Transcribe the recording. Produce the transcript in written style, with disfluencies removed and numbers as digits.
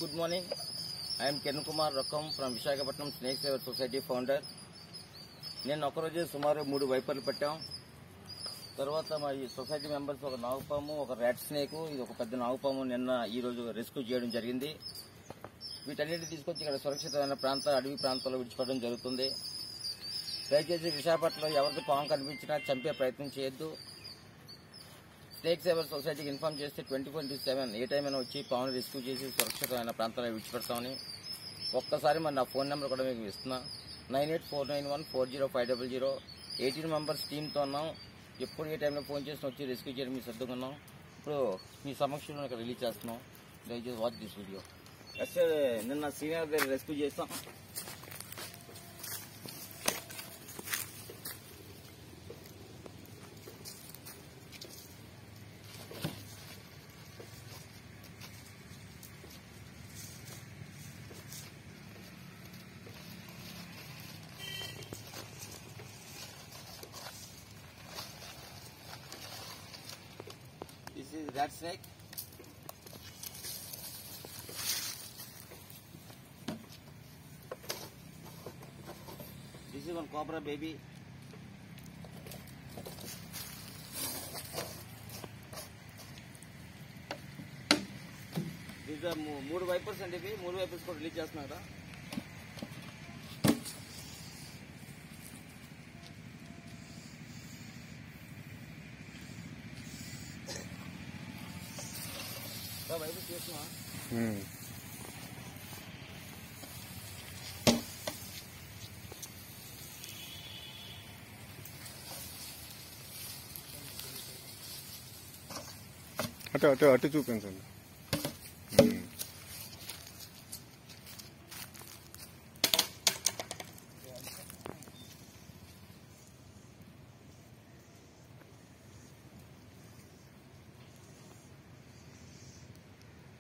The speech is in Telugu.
good morning. I am Kiran Kumar Rakkam from Visakhapatnam Snake Saver Society founder. నేను ఒకరోజు సుమారు 3 వైపర్లు పెట్టాం. తర్వాత మా ఈ సొసైటీ మెంబర్స్ ఒక నాగుపాము, ఒక ర్యాట్ స్నేక్, ఇది ఒక పెద్ద నాగుపాము ఈ రోజు రెస్క్యూ చేయడం జరిగింది. వీటన్నిటిని తీసుకొచ్చి ఇక్కడ సురక్షితమైన అడవి ప్రాంతాల్లో విడిచిపెట్టడం జరుగుతుంది. దయచేసి విశాఖపట్నంలో ఎవరికి పాము కనిపించినా చంపే ప్రయత్నం చేయొద్దు. స్నేక్ సేవర్ సొసైటీకి ఇన్ఫార్మ్ చేస్తే 24/7 ఏ టైం అయినా వచ్చి పామును రెస్క్యూ చేసి సురక్షితమైన ప్రాంతాల్లో విడిచిపెడతామని ఒక్కసారి నా ఫోన్ నెంబర్ కూడా మీకు ఇస్తున్నా. 9849140500. 18 మెంబర్స్ టీంతో ఉన్నాం. ఎప్పుడు ఏ టైంలో ఫోన్ చేసి వచ్చి రెస్క్యూ చేయడం మీ సర్దుకున్నాం. ఇప్పుడు మీ సమక్షంలో ఇక్కడ రిలీజ్ చేస్తున్నాం. దయచేసి వాచ్ దిస్ వీడియో. నిన్న సీనియర్ దగ్గర రెస్క్యూ చేస్తాం. This is rat snake. This is one cobra baby. These are 3 vipers and ivi 3 vipers ko release chestunnaru. వైపు చేస్తున్నా అటు అటు అటు చూపించండి.